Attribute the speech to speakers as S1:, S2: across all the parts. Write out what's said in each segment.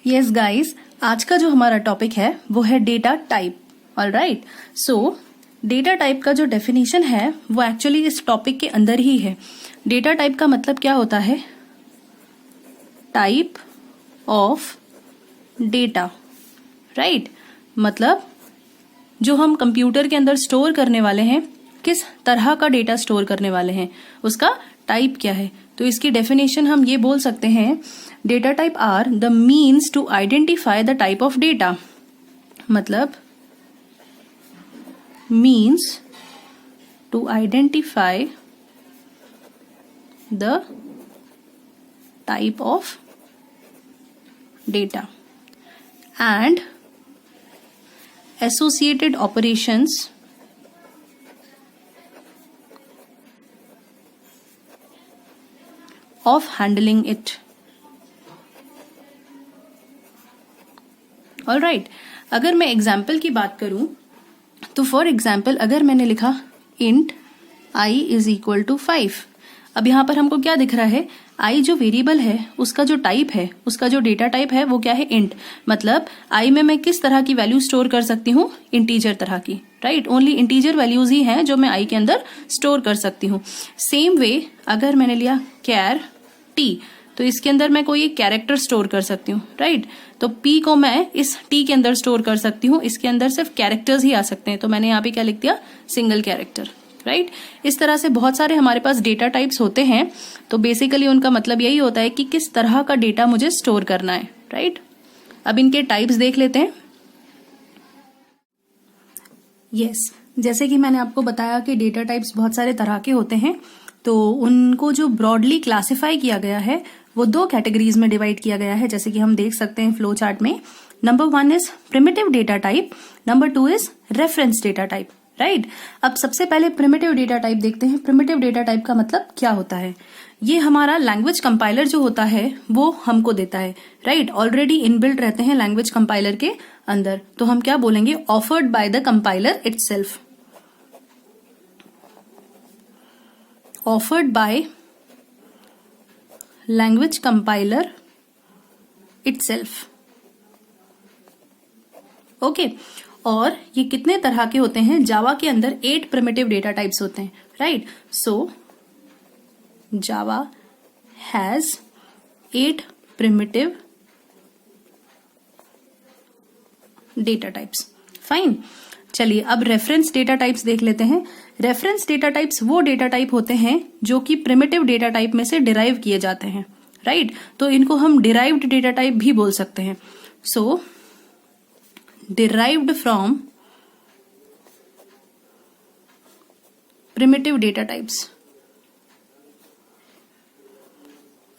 S1: Yes guys, आज का जो हमारा टॉपिक है वो है डेटा टाइप। ऑलराइट, सो डेटा टाइप का जो डेफिनेशन है वो एक्चुअली इस टॉपिक के अंदर ही है। डेटा टाइप का मतलब क्या होता है? Type of data, right. मतलब जो हम कंप्यूटर के अंदर स्टोर करने वाले हैं, किस तरह का डेटा स्टोर करने वाले हैं, उसका टाइप क्या है। तो इसकी डेफिनेशन हम ये बोल सकते हैं, data type are the means to identify the type of data. मतलब means to identify the type of data and associated operations of handling it. Alright, अगर मैं एग्जाम्पल की बात करूं तो फॉर एग्जाम्पल अगर मैंने लिखा int I is equal to 5, अब यहां पर हमको क्या दिख रहा है? आई जो वेरिएबल है उसका जो टाइप है, उसका जो डेटा टाइप है वो क्या है? इंट। मतलब आई में मैं किस तरह की वैल्यू स्टोर कर सकती हूँ? इंटीजर तरह की, राइट। ओनली इंटीजर वैल्यूज ही हैं जो मैं आई के अंदर स्टोर कर सकती हूँ। सेम वे अगर मैंने लिया कैर टी, तो इसके अंदर मैं कोई एक कैरेक्टर स्टोर कर सकती हूँ, राइट। तो पी को मैं इस टी के अंदर स्टोर कर सकती हूँ, इसके अंदर सिर्फ कैरेक्टर्स ही आ सकते हैं। तो मैंने यहाँ पे क्या लिख दिया? Single character, right. इस तरह से बहुत सारे हमारे पास डेटा टाइप्स होते हैं। तो बेसिकली उनका मतलब यही होता है कि किस तरह का डेटा मुझे स्टोर करना है, राइट। अब इनके टाइप्स देख लेते हैं। यस, जैसे कि मैंने आपको बताया कि डेटा टाइप्स बहुत सारे तरह के होते हैं। तो उनको जो ब्रॉडली क्लासिफाई किया गया है वो दो कैटेगरीज में डिवाइड किया गया है, जैसे कि हम देख सकते हैं फ्लो चार्ट में। Number 1 is primitive data type, number 2 is reference data type, right. अब सबसे पहले प्रिमिटिव डेटा टाइप देखते हैं। प्रिमिटिव डेटा टाइप का मतलब क्या होता है? ये हमारा लैंग्वेज कंपाइलर जो होता है वो हमको देता है, राइट। ऑलरेडी इनबिल्ट रहते हैं लैंग्वेज कंपाइलर के अंदर। तो हम क्या बोलेंगे? Offered by the compiler itself, offered by language compiler itself, okay. और ये कितने तरह के होते हैं? जावा के अंदर 8 प्रिमिटिव डेटा टाइप्स होते हैं, right. So Java has 8 primitive data types. Fine, चलिए अब रेफरेंस डेटा टाइप्स देख लेते हैं। रेफरेंस डेटा टाइप्स वो डेटा टाइप होते हैं जो कि प्रिमिटिव डेटा टाइप में से डिराइव किए जाते हैं, राइट। तो इनको हम डिराइव्ड डेटा टाइप भी बोल सकते हैं। सो derived from primitive data types,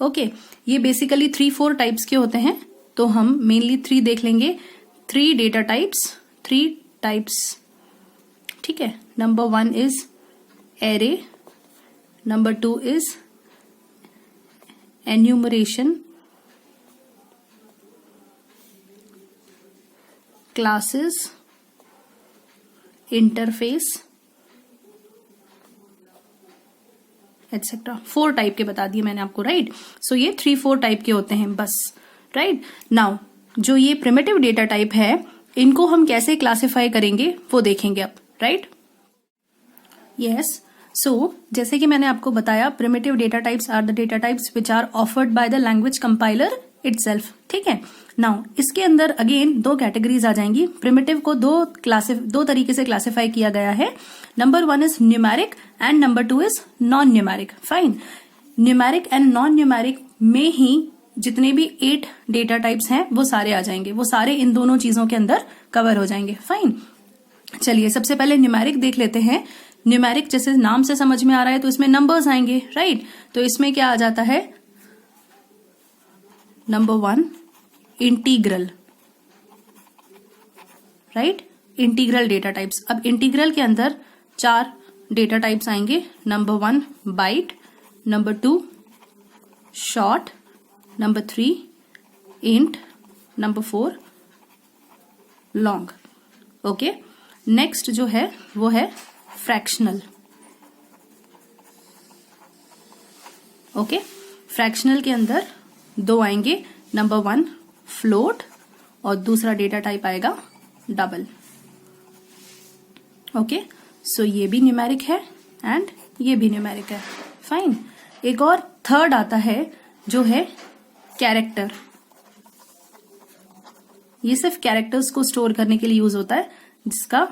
S1: okay. ये बेसिकली 3-4 टाइप्स के होते हैं, तो हम मेनली 3 देख लेंगे। 3 डेटा टाइप्स, 3 टाइप्स, ठीक है। Number 1 is array, number 2 is enumeration, classes, interface, etcetera. 4 type के बता दिए मैंने आपको, राइट। सो ये 3-4 टाइप के होते हैं बस, राइट। नाउ जो ये प्रिमिटिव डेटा टाइप है इनको हम कैसे क्लासिफाई करेंगे वो देखेंगे अब, राइट। यस, सो जैसे कि मैंने आपको बताया, primitive data types are the data types which are offered by the language compiler itself, ठीक है। नाउ इसके अंदर अगेन 2 कैटेगरीज आ जाएंगी। प्रिमिटिव को दो तरीके से क्लासिफाई किया गया है। Number 1 is numeric and number 2 is non numeric. Fine, numeric and non numeric में ही जितने भी 8 डेटा टाइप्स हैं वो सारे आ जाएंगे, वो सारे इन दोनों चीजों के अंदर कवर हो जाएंगे। फाइन, चलिए सबसे पहले न्यूमेरिक देख लेते हैं। न्यूमेरिक जैसे नाम से समझ में आ रहा है तो इसमें नंबर्स आएंगे, राइट। तो इसमें क्या आ जाता है? Number 1 integral, right. Integral data types. अब इंटीग्रल के अंदर 4 डेटा टाइप्स आएंगे। Number 1 byte, number 2 short, number 3 int, number 4 long, okay. Next जो है वो है फ्रैक्शनल, ओके। फ्रैक्शनल के अंदर 2 आएंगे। नंबर 1 फ्लोट और दूसरा डेटा टाइप आएगा डबल। ओके, सो ये भी न्यूमेरिक है एंड ये भी न्यूमेरिक है। फाइन। एक और थर्ड आता है जो है कैरेक्टर। ये सिर्फ कैरेक्टर्स को स्टोर करने के लिए यूज होता है, जिसका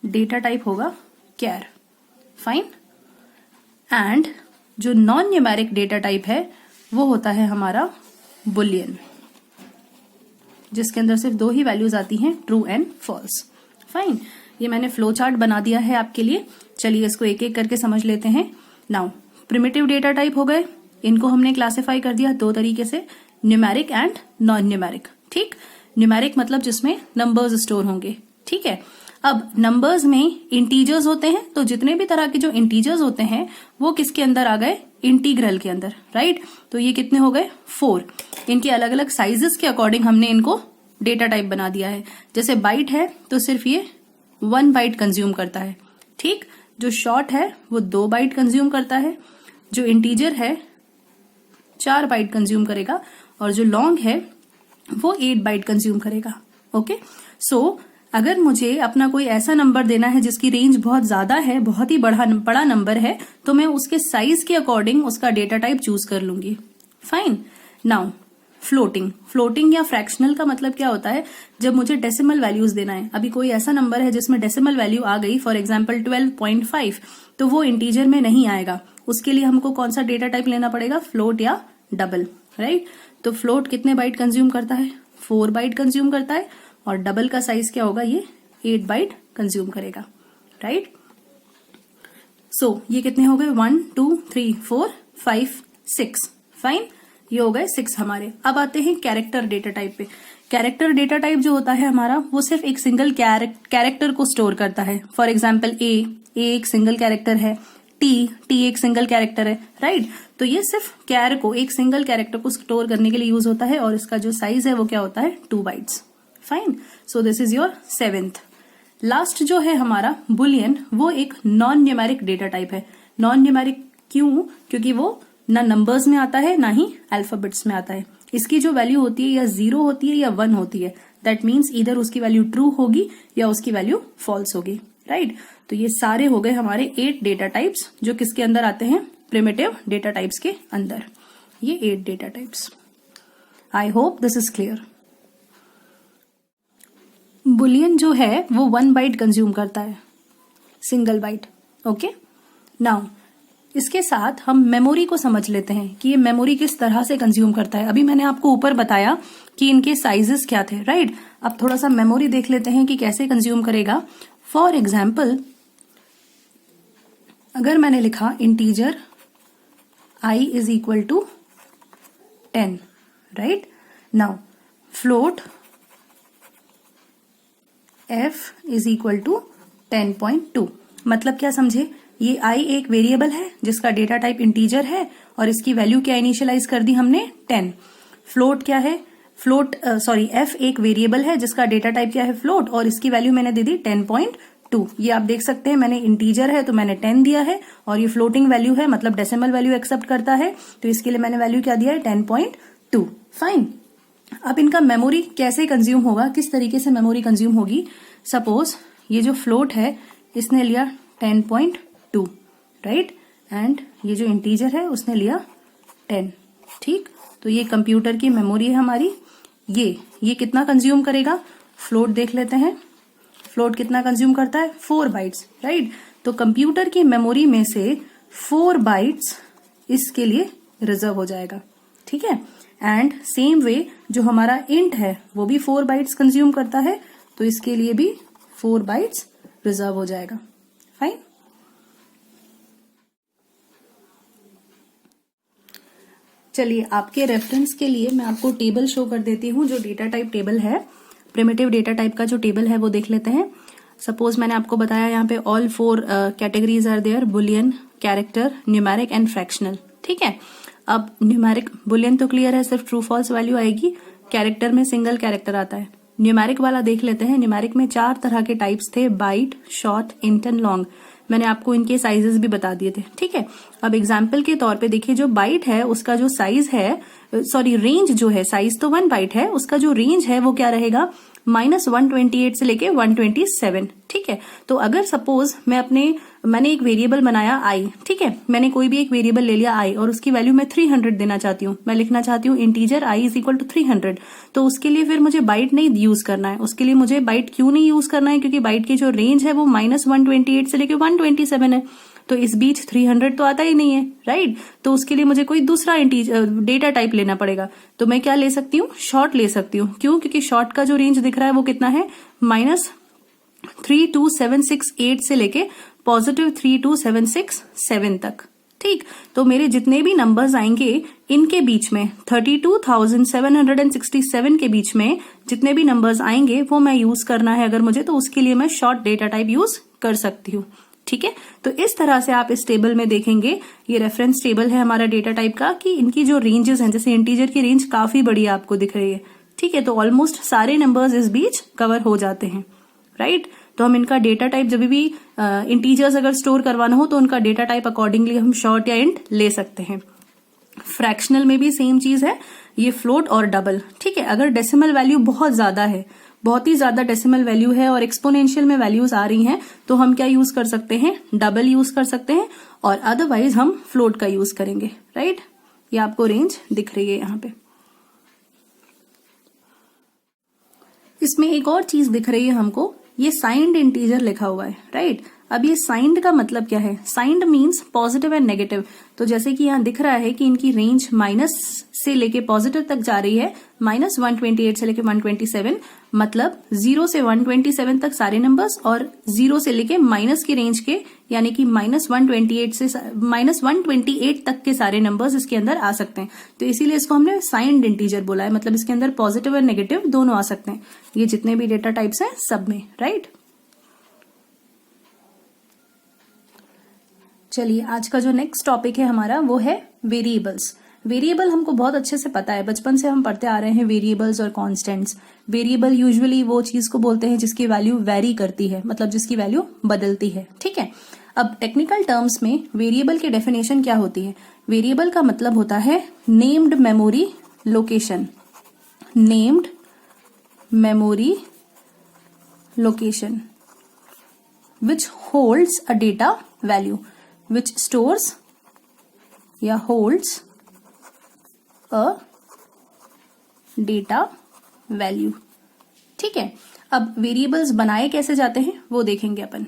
S1: डेटा टाइप होगा कैर। फाइन। एंड जो नॉन न्यूमेरिक डेटा टाइप है वो होता है हमारा बुलियन, जिसके अंदर सिर्फ दो ही वैल्यूज आती हैं, ट्रू एंड फॉल्स। फाइन। ये मैंने फ्लो चार्ट बना दिया है आपके लिए। चलिए इसको एक एक करके समझ लेते हैं। नाउ प्रिमिटिव डेटा टाइप हो गए, इनको हमने क्लासिफाई कर दिया दो तरीके से, न्यूमेरिक एंड नॉन न्यूमेरिक। ठीक, न्यूमेरिक मतलब जिसमें नंबर्स स्टोर होंगे। ठीक है, अब नंबर्स में इंटीजर्स होते हैं, तो जितने भी तरह के जो इंटीजर्स होते हैं वो किसके अंदर आ गए, इंटीग्रल के अंदर। राइट, तो ये कितने हो गए, 4। इनके अलग अलग साइजेस के अकॉर्डिंग हमने इनको डेटा टाइप बना दिया है। जैसे बाइट है तो सिर्फ ये 1 बाइट कंज्यूम करता है। ठीक, जो शॉर्ट है वो 2 बाइट कंज्यूम करता है, जो इंटीजर है 4 बाइट कंज्यूम करेगा, और जो लॉन्ग है वो 8 बाइट कंज्यूम करेगा। ओके, सो अगर मुझे अपना कोई ऐसा नंबर देना है जिसकी रेंज बहुत ज्यादा है, बहुत ही बड़ा नंबर है, तो मैं उसके साइज के अकॉर्डिंग उसका डेटा टाइप चूज कर लूंगी। फाइन। नाउ फ्लोटिंग या फ्रैक्शनल का मतलब क्या होता है, जब मुझे डेसिमल वैल्यूज देना है। अभी कोई ऐसा नंबर है जिसमें डेसिमल वैल्यू आ गई, फॉर एग्जाम्पल 12.5, तो वो इंटीजर में नहीं आएगा। उसके लिए हमको कौन सा डेटा टाइप लेना पड़ेगा, फ्लोट या डबल। राइट, तो फ्लोट कितने बाइट कंज्यूम करता है, 4 बाइट कंज्यूम करता है, और डबल का साइज क्या होगा, ये 8 बाइट कंज्यूम करेगा। राइट, सो ये कितने हो गए, 1 2 3 4 5 6। फाइन, ये हो गए 6 हमारे। अब आते हैं कैरेक्टर डेटा टाइप पे। कैरेक्टर डेटा टाइप जो होता है हमारा, वो सिर्फ एक सिंगल कैरेक्टर को स्टोर करता है। फॉर एग्जाम्पल ए एक सिंगल कैरेक्टर है, टी एक सिंगल कैरेक्टर है। राइट, तो ये सिर्फ कैर को, एक सिंगल कैरेक्टर को स्टोर करने के लिए यूज होता है, और इसका जो साइज है वो क्या होता है, 2 bytes. Fine, so this is your 7th। Last जो है हमारा बुलियन, वो एक नॉन न्यूमेरिक डेटा टाइप है। नॉन न्यूमेरिक क्यों, क्योंकि वो ना नंबर्स में आता है ना ही अल्फाबेट्स में आता है। इसकी जो वैल्यू होती है या 0 होती है या 1 होती है। दैट मीन्स इधर उसकी वैल्यू ट्रू होगी या उसकी वैल्यू फॉल्स होगी। राइट, तो ये सारे हो गए हमारे 8 डेटा टाइप्स, जो किसके अंदर आते हैं, प्रिमिटिव डेटा टाइप्स के अंदर। ये 8 data types. I hope this is clear. Boolean जो है वो 1 बाइट कंज्यूम करता है, सिंगल बाइट। ओके, नाउ इसके साथ हम मेमोरी को समझ लेते हैं कि ये मेमोरी किस तरह से कंज्यूम करता है। अभी मैंने आपको ऊपर बताया कि इनके साइजेस क्या थे। राइट, अब थोड़ा सा मेमोरी देख लेते हैं कि कैसे कंज्यूम करेगा। फॉर एग्जाम्पल, अगर मैंने लिखा integer i is equal to 10, right, now float f is equal to 10.2। मतलब क्या समझे, ये i एक वेरिएबल है जिसका डेटा टाइप इंटीजर है, और इसकी वैल्यू क्या इनिशियलाइज कर दी हमने, 10। फ्लोट क्या है, f एक वेरिएबल है जिसका डेटा टाइप क्या है, फ्लोट, और इसकी वैल्यू मैंने दे दी 10.2। ये आप देख सकते हैं, मैंने इंटीजर है तो मैंने 10 दिया है, और ये फ्लोटिंग वैल्यू है मतलब डेसिमल वैल्यू एक्सेप्ट करता है, तो इसके लिए मैंने वैल्यू क्या दिया है, 10.2। फाइन। अब इनका मेमोरी कैसे कंज्यूम होगा, किस तरीके से मेमोरी कंज्यूम होगी। सपोज ये जो फ्लोट है इसने लिया 10.2, राइट, एंड ये जो इंटीजर है उसने लिया 10। ठीक, तो ये कंप्यूटर की मेमोरी है हमारी। ये कितना कंज्यूम करेगा, फ्लोट देख लेते हैं। फ्लोट कितना कंज्यूम करता है, 4 बाइट्स। राइट, तो कंप्यूटर की मेमोरी में से 4 बाइट्स इसके लिए रिजर्व हो जाएगा। ठीक है, एंड सेम वे जो हमारा इंट है वो भी 4 बाइट्स कंज्यूम करता है, तो इसके लिए भी 4 बाइट्स रिजर्व हो जाएगा। फाइन। चलिए आपके रेफरेंस के लिए मैं आपको टेबल शो कर देती हूँ, जो डेटा टाइप टेबल है, प्रिमिटिव डेटा टाइप का जो टेबल है वो देख लेते हैं। सपोज मैंने आपको बताया यहाँ पे all 4 categories are there, boolean, character, numeric and fractional. ठीक है, अब न्यूमेरिक, बुलियन तो क्लियर है, सिर्फ ट्रू फॉल्स वैल्यू आएगी। कैरेक्टर में सिंगल कैरेक्टर आता है। न्यूमेरिक वाला देख लेते हैं। न्यूमेरिक में 4 तरह के टाइप्स थे, byte, short, int and long. मैंने आपको इनके साइजेस भी बता दिए थे, ठीक है। अब एग्जाम्पल के तौर पे देखिए, जो बाइट है उसका जो साइज है, सॉरी रेंज जो है, साइज तो 1 बाइट है, उसका जो रेंज है वो क्या रहेगा, -128 से लेके 127, ठीक है। तो अगर सपोज मैंने एक वेरिएबल बनाया आई, ठीक है, मैंने कोई भी एक वेरिएबल ले लिया आई और उसकी वैल्यू मैं 300 देना चाहती हूँ, मैं लिखना चाहती हूँ integer i is equal to 300, तो उसके लिए फिर मुझे बाइट नहीं यूज करना है। उसके लिए मुझे बाइट क्यों नहीं यूज करना है, क्योंकि बाइट की जो रेंज है वो -128 से लेके 127 है, तो इस बीच 300 तो आता ही नहीं है, राइट। तो उसके लिए मुझे कोई दूसरा डेटा टाइप लेना पड़ेगा। तो मैं क्या ले सकती हूँ, शॉर्ट ले सकती हूँ। क्यों, क्योंकि शॉर्ट का जो रेंज दिख रहा है वो कितना है, -32768 से लेके +32767 तक, ठीक। तो मेरे जितने भी नंबर्स आएंगे इनके बीच में 32,767 के बीच में जितने भी नंबर्स आएंगे वो मैं यूज करना है अगर मुझे, तो उसके लिए मैं शॉर्ट डेटा टाइप यूज कर सकती हूँ, ठीक है। तो इस तरह से आप इस टेबल में देखेंगे, ये रेफरेंस टेबल है हमारा डेटा टाइप का, कि इनकी जो रेंजेस हैं, जैसे इंटीजर की रेंज काफी बड़ी आपको दिख रही है, ठीक है। तो ऑलमोस्ट सारे नंबर्स इस बीच कवर हो जाते हैं, राइट। तो हम इनका डेटा टाइप जब भी इंटीजर्स अगर स्टोर करवाना हो तो उनका डेटा टाइप अकॉर्डिंगली हम शॉर्ट या इंट ले सकते हैं। फ्रैक्शनल में भी सेम चीज है, ये फ्लोट और डबल, ठीक है। अगर डेसिमल वैल्यू बहुत ज्यादा है, बहुत ही ज्यादा डेसिमल वैल्यू है और एक्सपोनेंशियल में वैल्यूज आ रही हैं, तो हम क्या यूज कर सकते हैं, डबल यूज कर सकते हैं, और अदरवाइज हम फ्लोट का यूज करेंगे, राइट। ये आपको रेंज दिख रही है यहाँ पे। इसमें एक और चीज दिख रही है हमको, ये साइंड इंटीजर लिखा हुआ है, राइट। अब ये साइंड का मतलब क्या है, signed means positive and negative. तो जैसे कि यहाँ दिख रहा है कि इनकी रेंज माइनस से लेके पॉजिटिव तक जा रही है, -128 से लेके 127, मतलब 0 से 127 तक सारे नंबर्स, और 0 से लेके माइनस की रेंज के यानी कि -128 तक के सारे नंबर्स इसके अंदर आ सकते हैं। तो इसीलिए इसको हमने साइंड इंटीजर बोला है, मतलब इसके अंदर पॉजिटिव और नेगेटिव दोनों आ सकते हैं, ये जितने भी डेटा टाइप्स हैं सब में, राइट। चलिए, आज का जो नेक्स्ट टॉपिक है हमारा वो है वेरिएबल्स। वेरिएबल हमको बहुत अच्छे से पता है, बचपन से हम पढ़ते आ रहे हैं वेरिएबल्स और कांस्टेंट्स। वेरिएबल यूजुअली वो चीज को बोलते हैं जिसकी वैल्यू वेरी करती है, मतलब जिसकी वैल्यू बदलती है, ठीक है। अब टेक्निकल टर्म्स में वेरिएबल की डेफिनेशन क्या होती है, वेरिएबल का मतलब होता है named memory location, named memory location which holds a data value, which stores या holds a data value, ठीक है। अब वेरिएबल्स बनाए कैसे जाते हैं वो देखेंगे अपन।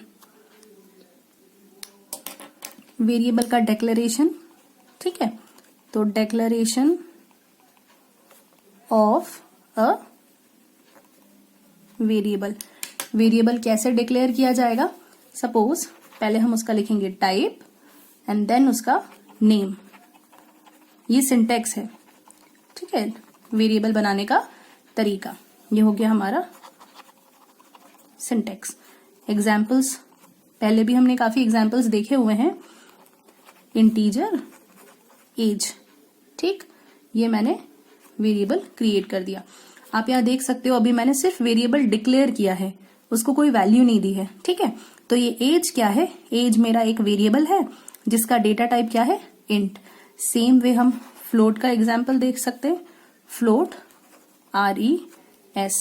S1: वेरिएबल का डिक्लेरेशन, ठीक है। तो declaration of a variable, variable कैसे डिक्लेयर किया जाएगा, सपोज पहले हम उसका लिखेंगे टाइप एंड देन उसका नेम, ये सिंटेक्स है, ठीक है, वेरिएबल बनाने का तरीका। ये हो गया हमारा सिंटेक्स। एग्जाम्पल्स, पहले भी हमने काफी एग्जाम्पल्स देखे हुए हैं, इंटीजर एज, ठीक, ये मैंने वेरिएबल क्रिएट कर दिया। आप यहाँ देख सकते हो अभी मैंने सिर्फ वेरिएबल डिक्लेयर किया है, उसको कोई वैल्यू नहीं दी है, ठीक है। तो ये एज क्या है, एज मेरा एक वेरिएबल है जिसका डेटा टाइप क्या है, इंट। सेम वे हम फ्लोट का एग्जाम्पल देख सकते हैं, फ्लोट RES,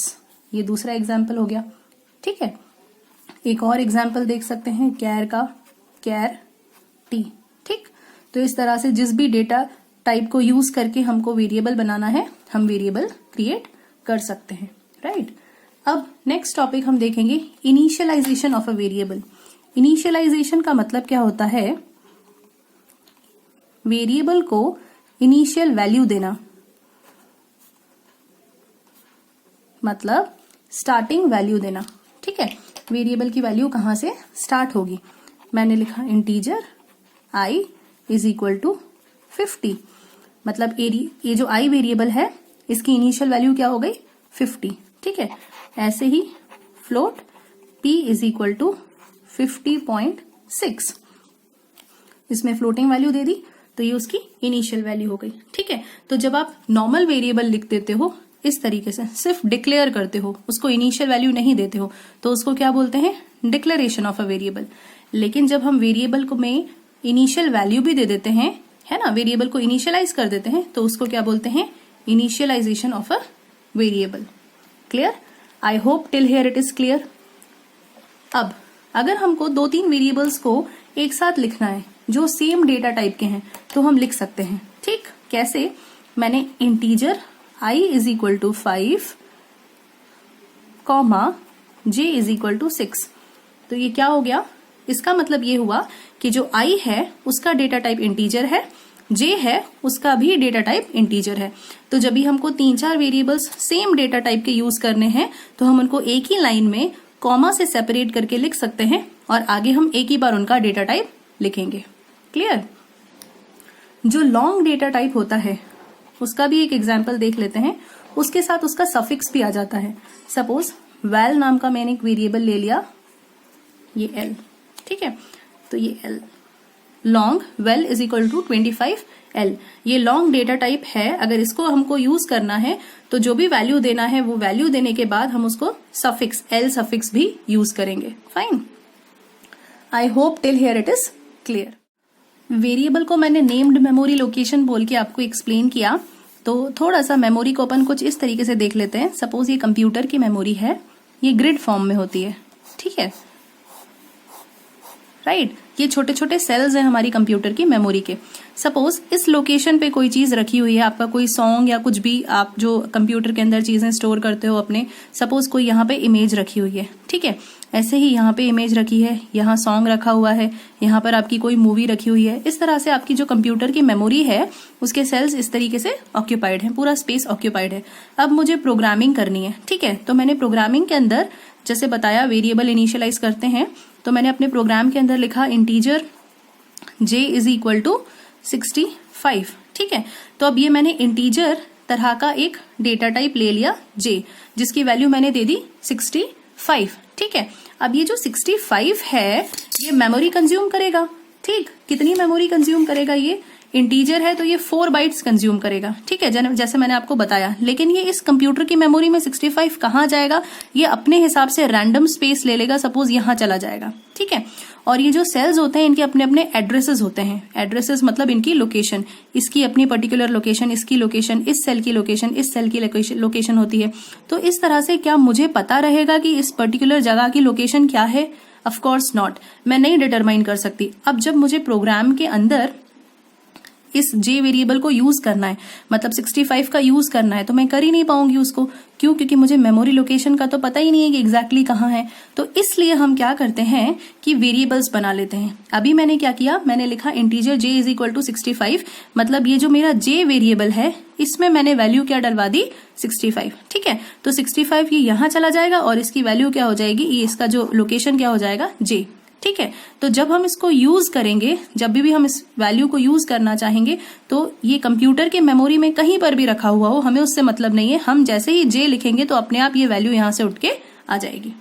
S1: ये दूसरा एग्जाम्पल हो गया, ठीक है। एक और एग्जाम्पल देख सकते हैं कैर का, कैर टी, ठीक। तो इस तरह से जिस भी डेटा टाइप को यूज करके हमको वेरिएबल बनाना है, हम वेरिएबल क्रिएट कर सकते हैं, राइट। अब नेक्स्ट टॉपिक हम देखेंगे initialisation of a variable. Initialisation का मतलब क्या होता है, वेरिएबल को इनिशियल वैल्यू देना, मतलब स्टार्टिंग वैल्यू देना, ठीक है। वेरिएबल की वैल्यू कहां से स्टार्ट होगी, मैंने लिखा integer i is equal to 50, मतलब ये जो i वेरिएबल है इसकी इनिशियल वैल्यू क्या हो गई 50, ठीक है। ऐसे ही float p is equal to 50.6, इसमें फ्लोटिंग वैल्यू दे दी तो ये उसकी इनिशियल वैल्यू हो गई, ठीक है। तो जब आप नॉर्मल वेरिएबल लिख देते हो इस तरीके से, सिर्फ डिक्लेयर करते हो, उसको इनिशियल वैल्यू नहीं देते हो, तो उसको क्या बोलते हैं, डिक्लेरेशन ऑफ अ वेरिएबल। लेकिन जब हम वेरिएबल को में इनिशियल वैल्यू भी दे देते हैं, है ना, वेरिएबल को इनिशियलाइज कर देते हैं, तो उसको क्या बोलते हैं, initialisation of a variable. Clear? I hope till here it is clear. अब अगर हमको 2-3 वेरिएबल्स को एक साथ लिखना है जो सेम डेटा टाइप के हैं, तो हम लिख सकते हैं। ठीक, कैसे? मैंने integer I is equal to 5 comma j is equal to 6। तो ये क्या हो गया? इसका मतलब ये हुआ कि जो I है उसका डेटा टाइप इंटीजर है, j है उसका भी डेटा टाइप इंटीजर है। तो जब भी हमको 3-4 वेरिएबल्स सेम डेटा टाइप के यूज करने हैं, तो हम उनको एक ही लाइन में कॉमा से सेपरेट करके लिख सकते हैं और आगे हम एक ही बार उनका डेटा टाइप लिखेंगे। क्लियर? जो लॉन्ग डेटा टाइप होता है उसका भी एक एग्जाम्पल देख लेते हैं। उसके साथ उसका सफिक्स भी आ जाता है। सपोज वैल नाम का मैंने एक वेरिएबल ले लिया, ये l, ठीक है, तो ये l लॉन्ग वेल इज इक्वल टू 25l। ये लॉन्ग डेटा टाइप है। अगर इसको हमको यूज करना है तो जो भी वैल्यू देना है वो वैल्यू देने के बाद हम उसको सफिक्स l सफिक्स भी यूज करेंगे। Fine, I hope till here it is clear. Variable को मैंने नेम्ड मेमोरी लोकेशन बोल के आपको एक्सप्लेन किया, तो थोड़ा सा मेमोरी को अपन कुछ इस तरीके से देख लेते हैं। सपोज ये कंप्यूटर की मेमोरी है, ये ग्रिड फॉर्म में होती है, ठीक है, राइट। ये छोटे छोटे सेल्स हैं हमारी कंप्यूटर की मेमोरी के। सपोज इस लोकेशन पे कोई चीज रखी हुई है, आपका कोई सॉन्ग या कुछ भी आप जो कंप्यूटर के अंदर चीजें स्टोर करते हो अपने, सपोज कोई यहाँ पे इमेज रखी हुई है, ठीक है, ऐसे ही यहाँ पे इमेज रखी है, यहाँ सॉन्ग रखा हुआ है, यहाँ पर आपकी कोई मूवी रखी हुई है। इस तरह से आपकी जो कंप्यूटर की मेमोरी है उसके सेल्स इस तरीके से ऑक्यूपाइड है, पूरा स्पेस ऑक्यूपाइड है। अब मुझे प्रोग्रामिंग करनी है, ठीक है, तो मैंने प्रोग्रामिंग के अंदर जैसे बताया वेरिएबल इनिशियलाइज करते हैं, तो मैंने अपने प्रोग्राम के अंदर लिखा integer j is equal to 65, ठीक है। तो अब ये मैंने इंटीजर तरह का एक डेटा टाइप ले लिया j, जिसकी वैल्यू मैंने दे दी 65, ठीक है। अब ये जो 65 है ये मेमोरी कंज्यूम करेगा, ठीक। कितनी मेमोरी कंज्यूम करेगा? ये इंटीजर है तो ये 4 बाइट्स कंज्यूम करेगा, ठीक है, जैसे मैंने आपको बताया। लेकिन ये इस कंप्यूटर की मेमोरी में 65 कहाँ जाएगा? ये अपने हिसाब से रैंडम स्पेस ले लेगा, सपोज यहाँ चला जाएगा, ठीक है। और ये जो सेल्स होते हैं इनके अपने अपने एड्रेसेस होते हैं। एड्रेसेस मतलब इनकी लोकेशन, इसकी अपनी पर्टिकुलर लोकेशन, इसकी लोकेशन, इस सेल की लोकेशन, इस सेल की लोकेशन होती है। तो इस तरह से क्या मुझे पता रहेगा कि इस पर्टिकुलर जगह की लोकेशन क्या है? ऑफ कोर्स नॉट, मैं नहीं डिटरमाइन कर सकती। अब जब मुझे प्रोग्राम के अंदर इस j वेरिएबल को यूज करना है, मतलब 65 का यूज करना है, तो मैं कर ही नहीं पाऊंगी उसको। क्यों? क्योंकि मुझे मेमोरी लोकेशन का तो पता ही नहीं है कि एग्जैक्टली कहाँ है। तो इसलिए हम क्या करते हैं कि वेरिएबल्स बना लेते हैं। अभी मैंने क्या किया, मैंने लिखा integer j is equal to 65, मतलब ये जो मेरा j वेरिएबल है इसमें मैंने वैल्यू क्या डलवा दी? 65, ठीक है। तो 65 ये यहाँ चला जाएगा और इसकी वैल्यू क्या हो जाएगी? ये इसका जो लोकेशन क्या हो जाएगा? j, ठीक है। तो जब हम इसको यूज करेंगे, जब भी हम इस वैल्यू को यूज करना चाहेंगे, तो ये कंप्यूटर के मेमोरी में कहीं पर भी रखा हुआ हो, हमें उससे मतलब नहीं है। हम जैसे ही j लिखेंगे तो अपने आप ये वैल्यू यहां से उठ के आ जाएगी।